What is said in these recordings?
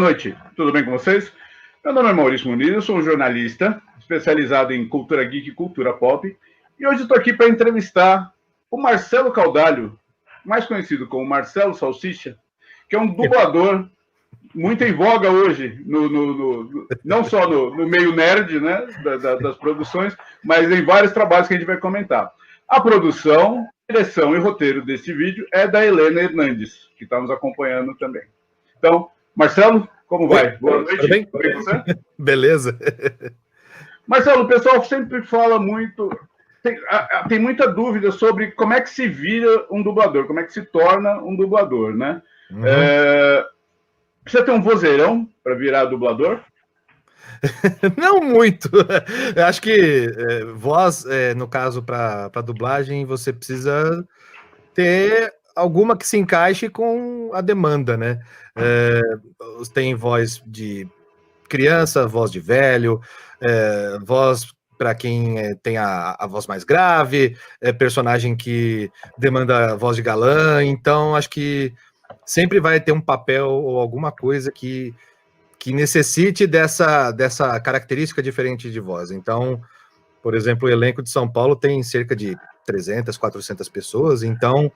noite, tudo bem com vocês? Meu nome é Maurício Muniz, eu sou um jornalista especializado em cultura geek e cultura pop, e hoje estou aqui para entrevistar o Marcelo Caudalho, mais conhecido como Marcelo Salsicha, que é um dublador muito em voga hoje, não só no meio nerd, né, das produções, mas em vários trabalhos que a gente vai comentar. A produção, direção e roteiro desse vídeo é da Helena Hernandes, que está nos acompanhando também. Então, Marcelo, como vai? Boa noite. Tudo bem? Tudo bem com você? Beleza. Marcelo, o pessoal sempre fala muito, tem muita dúvida sobre como é que se vira um dublador, como é que se torna um dublador, né? Uhum. Precisa ter um vozeirão para virar dublador? Não muito. Eu acho que voz, no caso, para dublagem, você precisa ter alguma que se encaixe com a demanda, né? Tem voz de criança, voz de velho, voz para quem tem a voz mais grave, personagem que demanda voz de galã. Então, acho que sempre vai ter um papel ou alguma coisa que necessite dessa característica diferente de voz. Então, por exemplo, o elenco de São Paulo tem cerca de 300, 400 pessoas, então,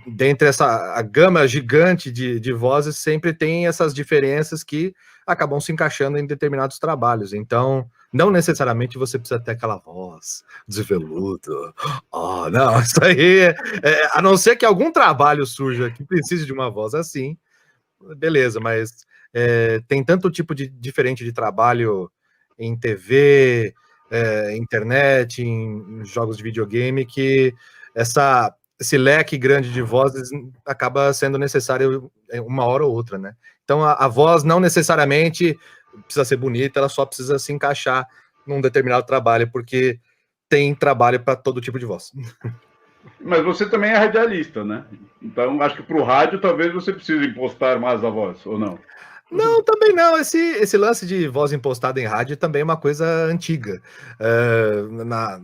dentre a gama gigante de vozes, sempre tem essas diferenças que acabam se encaixando em determinados trabalhos. Então, não necessariamente você precisa ter aquela voz de veludo. Oh, não, isso aí, a não ser que algum trabalho surja que precise de uma voz assim, beleza, mas tem tanto tipo diferente de trabalho em TV, internet, em jogos de videogame, que esse leque grande de vozes acaba sendo necessário uma hora ou outra, né? Então a voz não necessariamente precisa ser bonita, ela só precisa se encaixar num determinado trabalho, porque tem trabalho para todo tipo de voz. Mas você também é radialista, né? Então, acho que para o rádio, talvez você precise impostar mais a voz, ou não? Não, também não. Esse lance de voz impostada em rádio também é uma coisa antiga.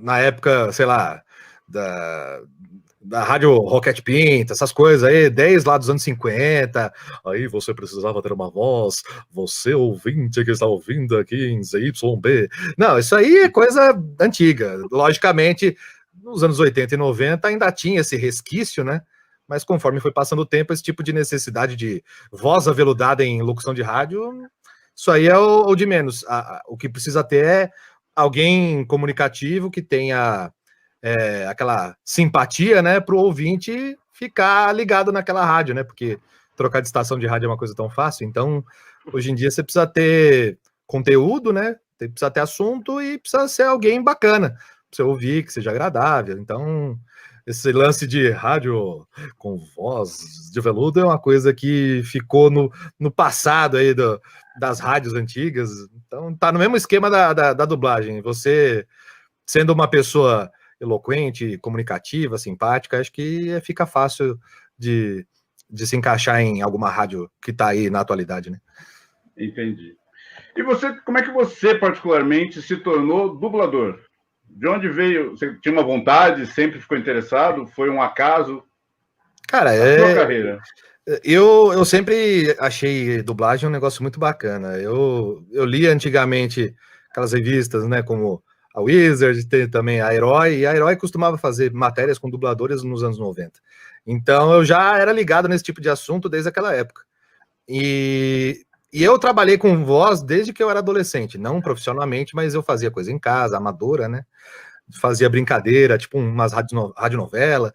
Na época, sei lá, da rádio Roquete Pinta, essas coisas aí, 10 lá dos anos 50, aí você precisava ter uma voz, você ouvinte que está ouvindo aqui em ZYB. Não, isso aí é coisa antiga. Logicamente, nos anos 80 e 90 ainda tinha esse resquício, né? Mas conforme foi passando o tempo, esse tipo de necessidade de voz aveludada em locução de rádio, isso aí é o de menos. O que precisa ter é alguém comunicativo que tenha aquela simpatia, né, para o ouvinte ficar ligado naquela rádio, né? Porque trocar de estação de rádio é uma coisa tão fácil. Então, hoje em dia, você precisa ter conteúdo, né? Precisa ter assunto e precisa ser alguém bacana para você ouvir, que seja agradável. Então, esse lance de rádio com voz de veludo é uma coisa que ficou no passado aí das rádios antigas. Então, tá no mesmo esquema da dublagem. Você, sendo uma pessoa eloquente, comunicativa, simpática, acho que fica fácil de se encaixar em alguma rádio que tá aí na atualidade, né? Entendi. E você, como é que você, particularmente, se tornou dublador? De onde veio? Você tinha uma vontade, sempre ficou interessado? Foi um acaso? Cara, a sua carreira? Eu sempre achei dublagem um negócio muito bacana. Eu lia antigamente aquelas revistas, né, como a Wizard, tem também a Herói, e a Herói costumava fazer matérias com dubladores nos anos 90. Então eu já era ligado nesse tipo de assunto desde aquela época. E eu trabalhei com voz desde que eu era adolescente, não profissionalmente, mas eu fazia coisa em casa, amadora, né? Fazia brincadeira, tipo umas radionovela.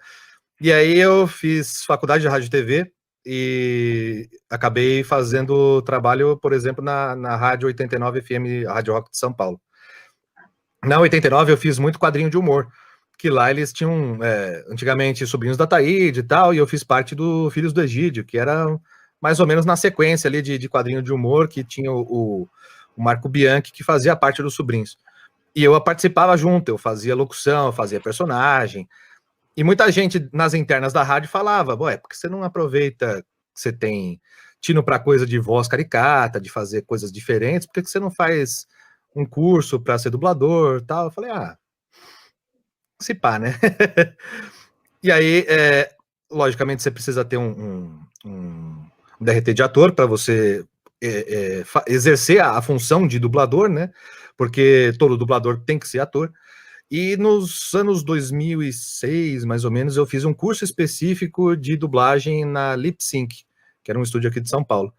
E aí eu fiz faculdade de rádio e TV e acabei fazendo trabalho, por exemplo, na Rádio 89 FM, a Rádio Rock de São Paulo. Na 89 eu fiz muito quadrinho de humor, que lá eles tinham, antigamente, Sobrinhos da Taíde e tal, e eu fiz parte do Filhos do Egídio, que era mais ou menos na sequência ali de quadrinho de humor, que tinha o Marco Bianchi, que fazia parte dos Sobrinhos. E eu participava junto, eu fazia locução, eu fazia personagem. E muita gente nas internas da rádio falava, ué, porque você não aproveita que você tem tino para coisa de voz caricata, de fazer coisas diferentes, por que você não faz um curso para ser dublador e tal? Eu falei, se pá, né? E aí, logicamente, você precisa ter um DRT de ator para você exercer a função de dublador, né? Porque todo dublador tem que ser ator. E nos anos 2006, mais ou menos, eu fiz um curso específico de dublagem na Lip Sync, que era um estúdio aqui de São Paulo.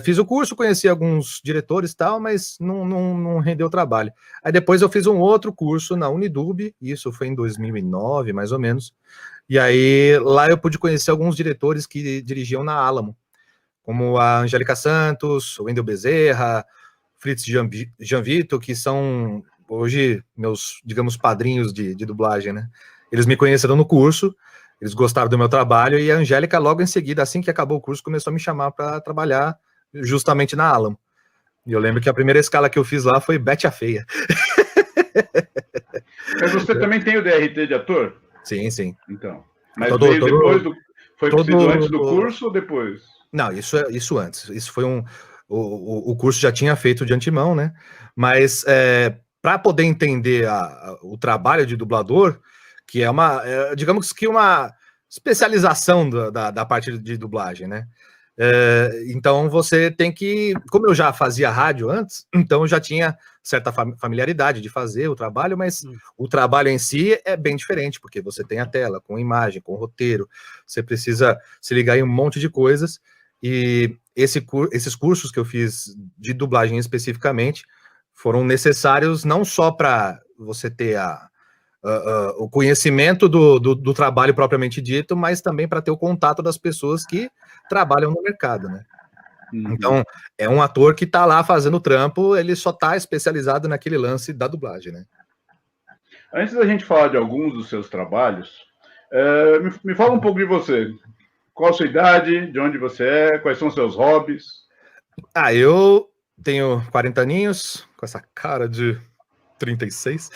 Fiz o curso, conheci alguns diretores e tal, mas não rendeu trabalho. Aí depois eu fiz um outro curso na Unidub, isso foi em 2009, mais ou menos. E aí lá eu pude conhecer alguns diretores que dirigiam na Alamo, como a Angélica Santos, o Wendel Bezerra, Fritz Janvito, que são hoje meus, digamos, padrinhos de dublagem, né? Eles me conheceram no curso, eles gostaram do meu trabalho, e a Angélica, logo em seguida, assim que acabou o curso, começou a me chamar para trabalhar justamente na Alamo. E eu lembro que a primeira escala que eu fiz lá foi Betty a Feia. Mas você também tem o DRT de ator? Sim, sim. Então. Mas depois foi preciso antes do curso ou depois? Não, isso antes. Isso foi o curso já tinha feito de antemão, né? Mas para poder entender o trabalho de dublador, que é digamos que uma especialização da parte de dublagem, né? Então você tem que, como eu já fazia rádio antes, então eu já tinha certa familiaridade de fazer o trabalho, mas o trabalho em si é bem diferente, porque você tem a tela com imagem, com roteiro, você precisa se ligar em um monte de coisas, e esses cursos que eu fiz de dublagem especificamente foram necessários não só para você ter o conhecimento do trabalho propriamente dito, mas também para ter o contato das pessoas que trabalham no mercado, né? Então, é um ator que está lá fazendo trampo, ele só está especializado naquele lance da dublagem, né? Antes da gente falar de alguns dos seus trabalhos, me fala um pouco de você. Qual a sua idade, de onde você é, quais são os seus hobbies? Eu tenho 40 aninhos, com essa cara de 36.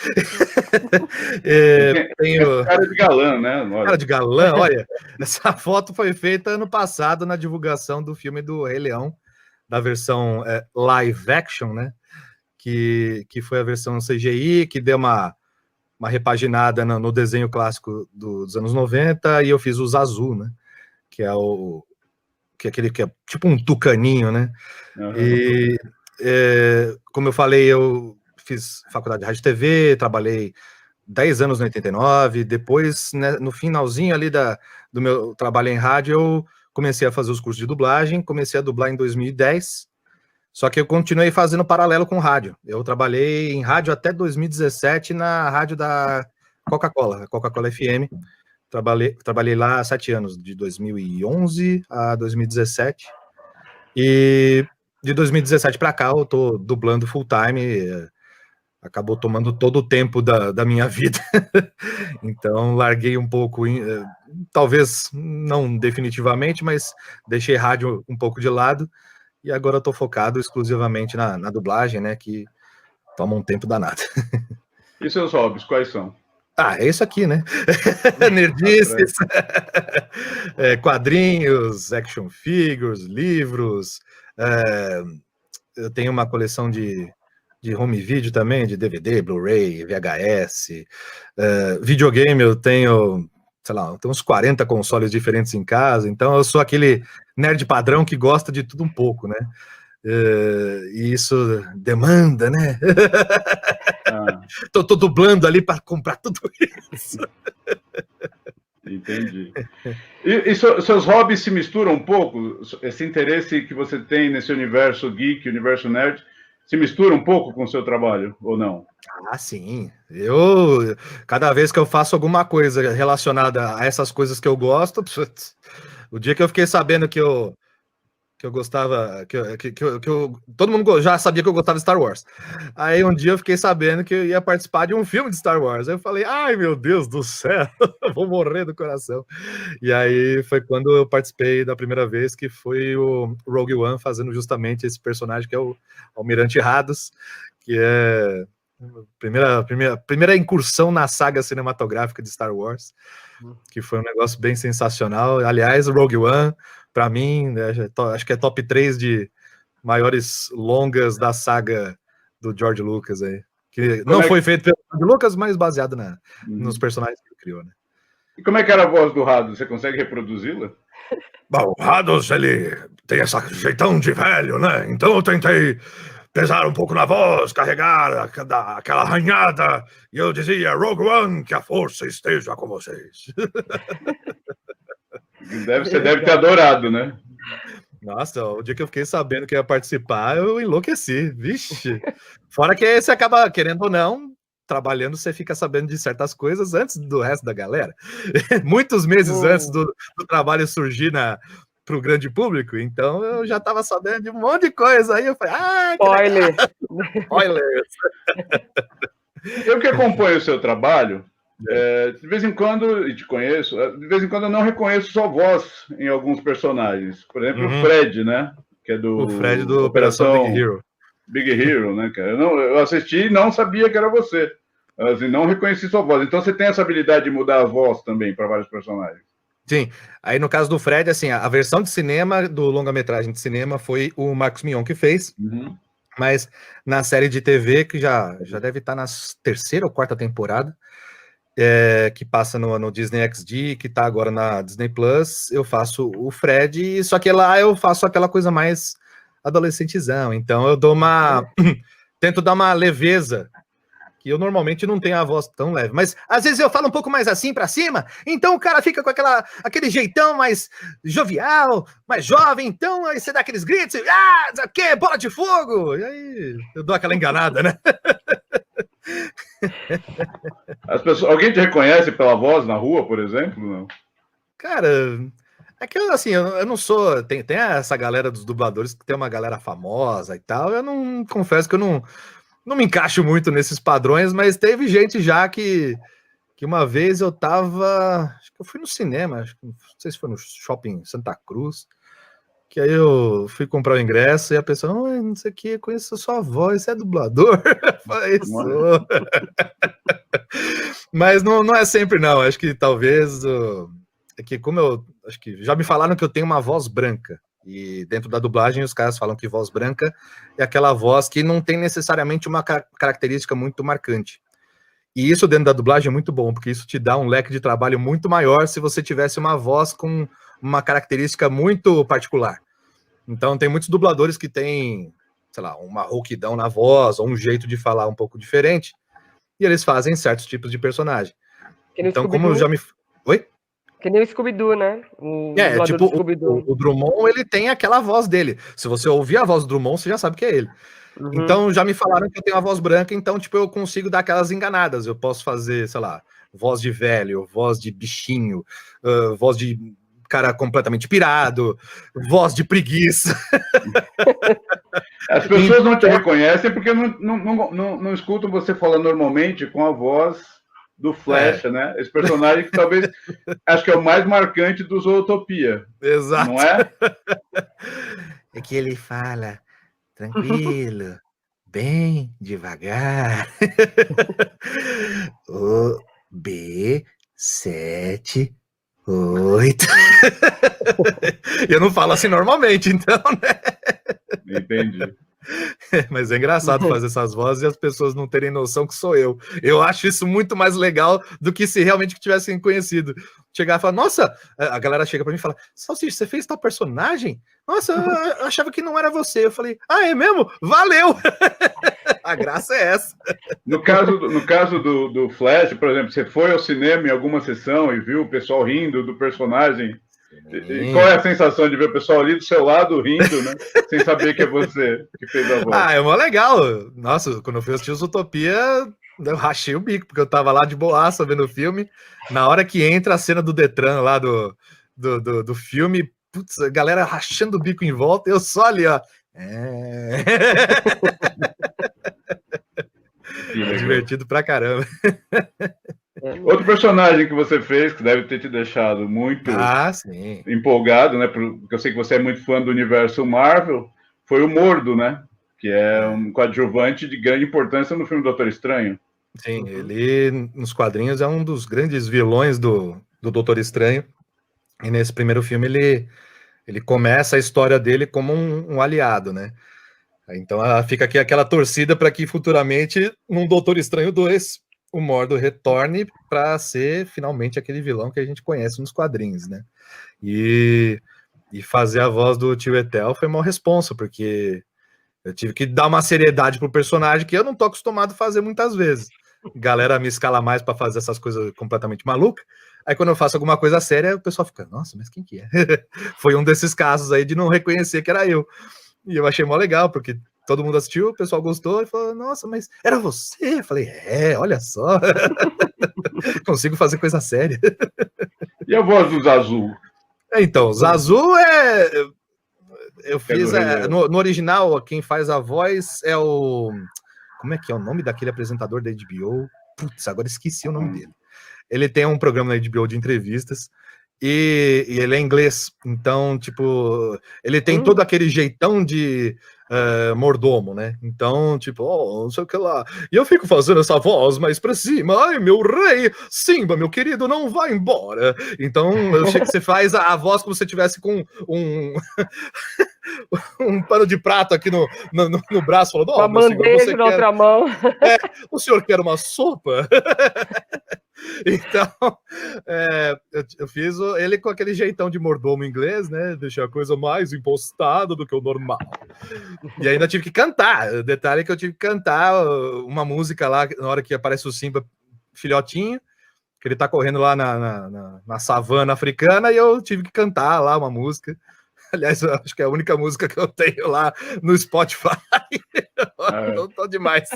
Tenho... Cara de galã, né? Olha. Cara de galã, olha. Essa foto foi feita ano passado na divulgação do filme do Rei Leão, da versão live action, né? Que foi a versão CGI, que deu uma repaginada no desenho clássico dos anos 90, e eu fiz o Zazu, né? Que é aquele que é tipo um tucaninho, né? Uhum. E como eu falei, eu fiz faculdade de rádio e TV, trabalhei 10 anos no 89, depois, né, no finalzinho ali do meu trabalho em rádio, eu comecei a fazer os cursos de dublagem, comecei a dublar em 2010, só que eu continuei fazendo paralelo com rádio. Eu trabalhei em rádio até 2017 na rádio da Coca-Cola, a Coca-Cola FM. Trabalhei lá 7 anos, de 2011 a 2017, e de 2017 para cá eu tô dublando full time, acabou tomando todo o tempo da minha vida. Então larguei um pouco, talvez não definitivamente, mas deixei rádio um pouco de lado, e agora estou focado exclusivamente na dublagem, né, que toma um tempo danado. E seus hobbies, quais são? É isso aqui, né? Nerdices, quadrinhos, action figures, livros. Eu tenho uma coleção de home video também, de DVD, Blu-ray, VHS. Videogame eu tenho, sei lá, tenho uns 40 consoles diferentes em casa, então eu sou aquele nerd padrão que gosta de tudo um pouco, né? E isso demanda, né? Tô dublando ali para comprar tudo isso. Entendi. E seus hobbies se misturam um pouco? Esse interesse que você tem nesse universo geek, universo nerd, se mistura um pouco com o seu trabalho, ou não? Sim. Cada vez que eu faço alguma coisa relacionada a essas coisas que eu gosto, o dia que eu fiquei sabendo que eu gostava, todo mundo já sabia que eu gostava de Star Wars. Aí um dia eu fiquei sabendo que eu ia participar de um filme de Star Wars. Aí eu falei, ai meu Deus do céu, vou morrer do coração. E aí foi quando eu participei da primeira vez, que foi o Rogue One, fazendo justamente esse personagem que é o Almirante Rados, que é a primeira incursão na saga cinematográfica de Star Wars, que foi um negócio bem sensacional. Aliás, o Rogue One, para mim, né, acho que é top 3 de maiores longas da saga do George Lucas aí. Que não foi feito pelo George Lucas, mas baseado nos personagens que ele criou, né? E como é que era a voz do Rados? Você consegue reproduzi-la? Bom, o Rados, ele tem esse jeitão de velho, né? Então eu tentei pesar um pouco na voz, carregar aquela arranhada, e eu dizia, Rogue One, que a força esteja com vocês. Você deve ter adorado, né? Nossa, o dia que eu fiquei sabendo que ia participar, eu enlouqueci, vixe. Fora que você acaba, querendo ou não, trabalhando, você fica sabendo de certas coisas antes do resto da galera. Muitos meses antes do trabalho surgir para o grande público, então eu já estava sabendo de um monte de coisa. Aí eu falei, spoiler! Spoilers! Eu que acompanho o seu trabalho, de vez em quando, e te conheço, de vez em quando eu não reconheço sua voz em alguns personagens. Por exemplo, o Fred, né? Que é o Fred do Operação Big Hero. Big Hero, né, cara? Eu assisti e não sabia que era você. Assim, não reconheci sua voz. Então você tem essa habilidade de mudar a voz também para vários personagens. Sim. Aí no caso do Fred, assim, a versão de cinema do longa-metragem de cinema foi o Marcos Mion que fez. Mas na série de TV, que já deve estar na terceira ou quarta temporada, que passa no Disney XD, que tá agora na Disney Plus, eu faço o Fred, só que lá eu faço aquela coisa mais adolescentezão, então eu dou tento dar uma leveza, que eu normalmente não tenho a voz tão leve, mas às vezes eu falo um pouco mais assim pra cima, então o cara fica com aquele jeitão mais jovial, mais jovem, então aí você dá aqueles gritos, o que? Bola de fogo! E aí eu dou aquela enganada, né? Alguém te reconhece pela voz na rua, por exemplo? Não? Cara, é que eu não sou. Tem essa galera dos dubladores que tem uma galera famosa e tal. Eu não confesso que eu não me encaixo muito nesses padrões, mas teve gente já que uma vez eu tava. Acho que eu fui no cinema, não sei se foi no Shopping Santa Cruz. Que aí eu fui comprar o ingresso e a pessoa, não sei o que, conheço a sua voz, você é dublador? Falei, sou. Mas não é sempre, não. Acho que talvez. É que como acho que já me falaram que eu tenho uma voz branca. E dentro da dublagem os caras falam que voz branca é aquela voz que não tem necessariamente uma característica muito marcante. E isso dentro da dublagem é muito bom, porque isso te dá um leque de trabalho muito maior se você tivesse uma voz com uma característica muito particular. Então tem muitos dubladores que têm, sei lá, uma rouquidão na voz, ou um jeito de falar um pouco diferente, e eles fazem certos tipos de personagem. Então como já me... Oi? Que nem o Scooby-Doo, né? Tipo, o Drummond, ele tem aquela voz dele. Se você ouvir a voz do Drummond, você já sabe que é ele. Então já me falaram que eu tenho uma voz branca, então tipo, eu consigo dar aquelas enganadas. Eu posso fazer, sei lá, voz de velho, voz de bichinho, voz de cara completamente pirado, voz de preguiça. As pessoas não te reconhecem porque não escutam você falando normalmente com a voz do Flash, né? Esse personagem que talvez acho que é o mais marcante do Zootopia. Exato. Não é? É que ele fala tranquilo, bem devagar. O B7 8. Eu não falo assim normalmente, então, né? Entendi. Mas é engraçado fazer essas vozes e as pessoas não terem noção que sou eu. Eu acho isso muito mais legal do que se realmente tivessem conhecido. Chegar e falar, nossa, a galera chega pra mim e fala, Salsicha, você fez tal personagem? Nossa, eu achava que não era você. Eu falei, é mesmo? Valeu! A graça é essa. No caso do Flash, por exemplo, você foi ao cinema em alguma sessão e viu o pessoal rindo do personagem? E qual é a sensação de ver o pessoal ali do seu lado rindo, né? Sem saber que é você que fez a voz? É mó legal. Nossa, quando eu fui assistir Zootopia, eu rachei o bico, porque eu tava lá de boaça vendo o filme. Na hora que entra a cena do Detran lá do filme, putz, a galera rachando o bico em volta, eu só ali, ó. É divertido pra caramba. Outro personagem que você fez, que deve ter te deixado muito empolgado, né? Porque eu sei que você é muito fã do universo Marvel, foi o Mordo, né? Que é um coadjuvante de grande importância no filme Doutor Estranho. Sim, ele, nos quadrinhos, é um dos grandes vilões do Doutor Estranho. E nesse primeiro filme ele começa a história dele como um aliado, né? Então fica aqui aquela torcida para que futuramente, num Doutor Estranho 2, o Mordo retorne para ser finalmente aquele vilão que a gente conhece nos quadrinhos, né? E E fazer a voz do tio Etel foi uma responsa, porque eu tive que dar uma seriedade pro personagem que eu não tô acostumado a fazer muitas vezes. Galera me escala mais para fazer essas coisas completamente malucas. Aí quando eu faço alguma coisa séria, o pessoal fica, nossa, mas quem que é? Foi um desses casos aí de não reconhecer que era eu. E eu achei mó legal, porque todo mundo assistiu, o pessoal gostou e falou, nossa, mas era você? Eu falei, olha só. Consigo fazer coisa séria. E a voz do Zazu? Então, Zazu eu fiz. No original, quem faz a voz é o. Como é que é o nome daquele apresentador da HBO? Putz, agora esqueci o nome dele. Ele tem um programa na HBO de entrevistas e ele é inglês. Então, tipo, ele tem todo aquele jeitão de mordomo, né? Então, tipo, não sei o que lá. E eu fico fazendo essa voz mais pra cima. Ai, meu rei, Simba, meu querido, não vai embora. Então, eu achei que você faz a voz como se você tivesse com um pano de prato aqui no braço, falando, uma bandeja na outra mão. O senhor quer uma sopa? Então, eu fiz ele com aquele jeitão de mordomo inglês, né? Deixar a coisa mais impostada do que o normal. E ainda tive que cantar. O detalhe é que eu tive que cantar uma música lá, na hora que aparece o Simba filhotinho, que ele tá correndo lá na savana africana, e eu tive que cantar lá uma música. Aliás, eu acho que é a única música que eu tenho lá no Spotify. Não tô demais.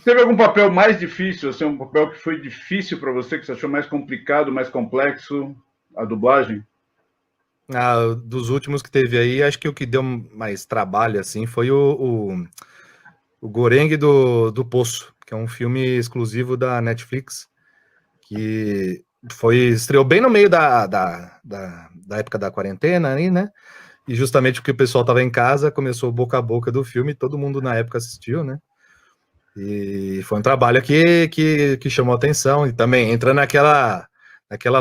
Teve algum papel mais difícil, assim, um papel que foi difícil para você, que você achou mais complicado, mais complexo, a dublagem? Dos últimos que teve aí, acho que o que deu mais trabalho, assim, foi o Goreng do Poço, que é um filme exclusivo da Netflix, que estreou bem no meio da época da quarentena aí, né? E justamente porque o pessoal tava em casa, começou boca a boca do filme, todo mundo na época assistiu, né? E foi um trabalho que chamou atenção, e também entra naquela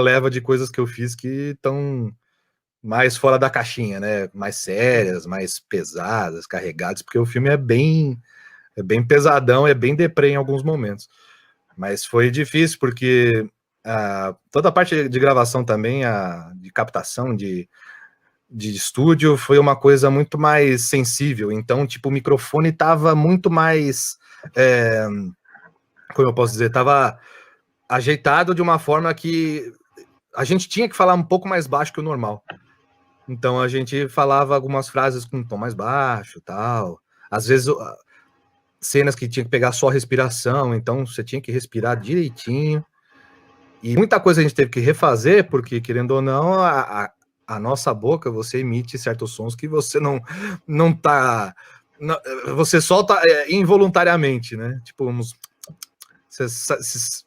leva de coisas que eu fiz que estão mais fora da caixinha, né? Mais sérias, mais pesadas, carregadas, porque o filme é bem pesadão, é bem deprê em alguns momentos. Mas foi difícil, porque toda a parte de gravação também, de captação, de estúdio, foi uma coisa muito mais sensível. Então, tipo, o microfone estava muito mais... como eu posso dizer? Estava ajeitado de uma forma que a gente tinha que falar um pouco mais baixo que o normal. Então, a gente falava algumas frases com um tom mais baixo, tal. Às vezes... cenas que tinha que pegar só respiração, então você tinha que respirar direitinho. E muita coisa a gente teve que refazer, porque, querendo ou não, a nossa boca, você emite certos sons que você não tá... você solta involuntariamente, né? Tipo, esses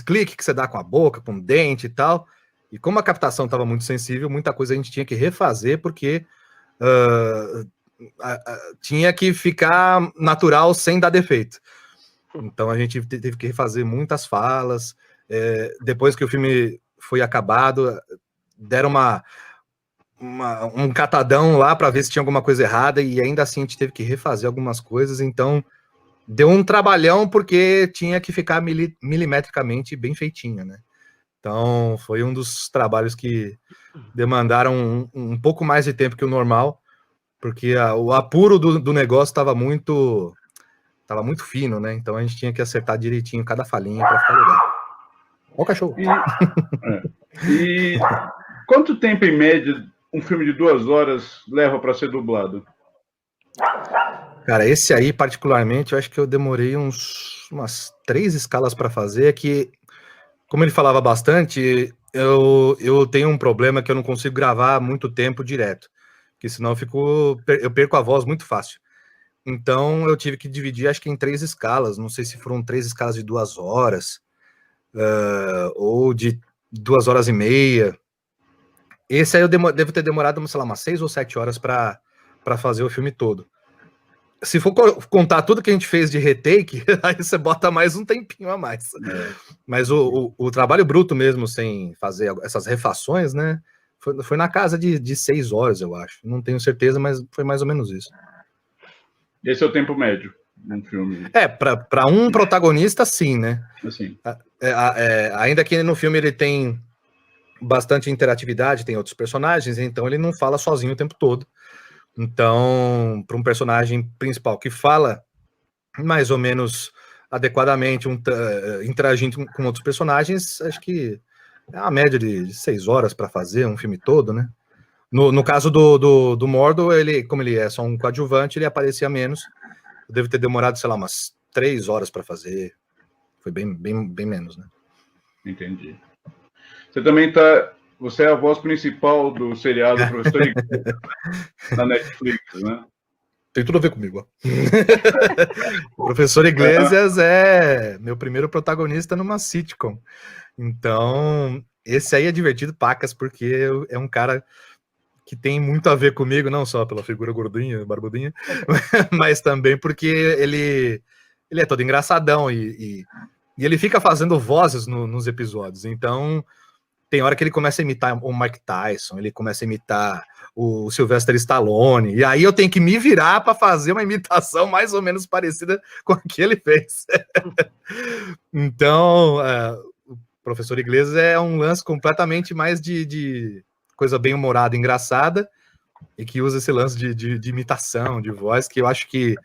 cliques que você dá com a boca, com o dente e tal. E como a captação estava muito sensível, muita coisa a gente tinha que refazer, porque... tinha que ficar natural sem dar defeito. Então a gente teve que refazer muitas falas. Depois que o filme foi acabado, deram um catadão lá para ver se tinha alguma coisa errada, e ainda assim a gente teve que refazer algumas coisas. Então deu um trabalhão, porque tinha que ficar milimetricamente bem feitinho, né? Então foi um dos trabalhos que demandaram um pouco mais de tempo que o normal, porque o apuro do negócio estava muito fino, né? Então a gente tinha que acertar direitinho cada falinha para ficar legal. Ó o cachorro. E quanto tempo, em média, um filme de 2 horas leva para ser dublado? Cara, esse aí, particularmente, eu acho que eu demorei umas 3 escalas para fazer. É que, como ele falava bastante, eu tenho um problema que eu não consigo gravar muito tempo direto, porque senão eu perco a voz muito fácil. Então eu tive que dividir, acho que em 3 escalas, não sei se foram 3 escalas de 2 horas, ou de 2 horas e meia. Esse aí eu devo ter demorado, sei lá, umas 6 ou 7 horas para fazer o filme todo. Se for contar tudo que a gente fez de retake, aí você bota mais um tempinho a mais. Mas o trabalho bruto mesmo, sem fazer essas refações, né, foi na casa de 6 horas, eu acho. Não tenho certeza, mas foi mais ou menos isso. Esse é o tempo médio num filme. Para um protagonista, sim, né? Assim. Ainda que no filme ele tem bastante interatividade, tem outros personagens, então ele não fala sozinho o tempo todo. Então, para um personagem principal que fala mais ou menos adequadamente, interagindo com outros personagens, acho que é uma média de 6 horas para fazer um filme todo, né? No caso do Mordo, ele, como ele é só um coadjuvante, ele aparecia menos. Deve ter demorado, sei lá, umas 3 horas para fazer. Foi bem menos, né? Entendi. Você é a voz principal do seriado Professor Iglesias na Netflix, né? Tem tudo a ver comigo. O Professor Iglesias é meu primeiro protagonista numa sitcom. Então, esse aí é divertido pacas, porque é um cara que tem muito a ver comigo, não só pela figura gordinha, barbudinha, mas também porque ele é todo engraçadão e ele fica fazendo vozes nos episódios. Então, tem hora que ele começa a imitar o Mike Tyson, ele começa a imitar o Sylvester Stallone, e aí eu tenho que me virar para fazer uma imitação mais ou menos parecida com a que ele fez. Então, o Professor Iglesias é um lance completamente mais de coisa bem humorada, engraçada, e que usa esse lance de imitação, de voz, que eu acho que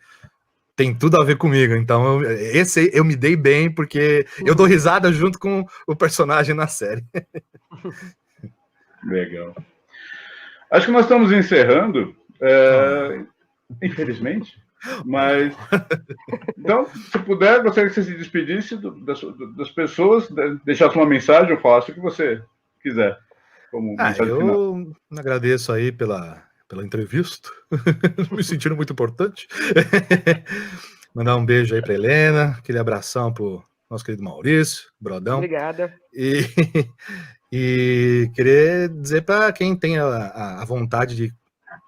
tem tudo a ver comigo. Então, esse eu me dei bem, porque eu dou risada junto com o personagem na série. Legal. Acho que nós estamos encerrando, infelizmente, mas então, se puder, gostaria que você se despedisse das pessoas, deixasse uma mensagem ou falasse o que você quiser. Como mensagem final. Eu agradeço aí pela entrevista, me sentindo muito importante. Mandar um beijo aí para Helena, aquele abração pro nosso querido Maurício, Brodão. Obrigada. E querer dizer para quem tem a vontade de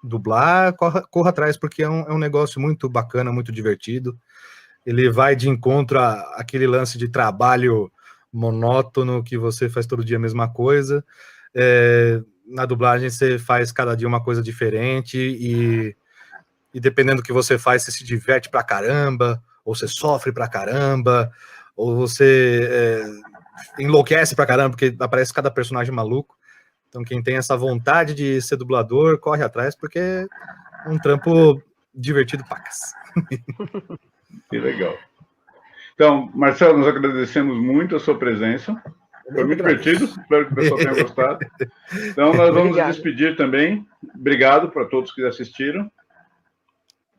dublar, corra atrás, porque é um negócio muito bacana, muito divertido. Ele vai de encontro àquele lance de trabalho monótono, que você faz todo dia a mesma coisa. Na dublagem você faz cada dia uma coisa diferente e dependendo do que você faz, você se diverte pra caramba, ou você sofre pra caramba, ou você enlouquece pra caramba, porque aparece cada personagem maluco. Então quem tem essa vontade de ser dublador, corre atrás, porque é um trampo divertido pacas. Que legal. Então, Marcelo, nós agradecemos muito a sua presença. Foi muito divertido, espero que o pessoal tenha gostado. Então, nós vamos nos despedir também. Obrigado para todos que assistiram.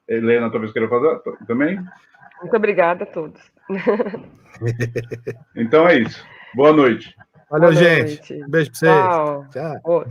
Helena, talvez queira fazer também. Muito obrigada a todos. Então é isso. Boa noite. Valeu, gente. Beijo para vocês. Tchau.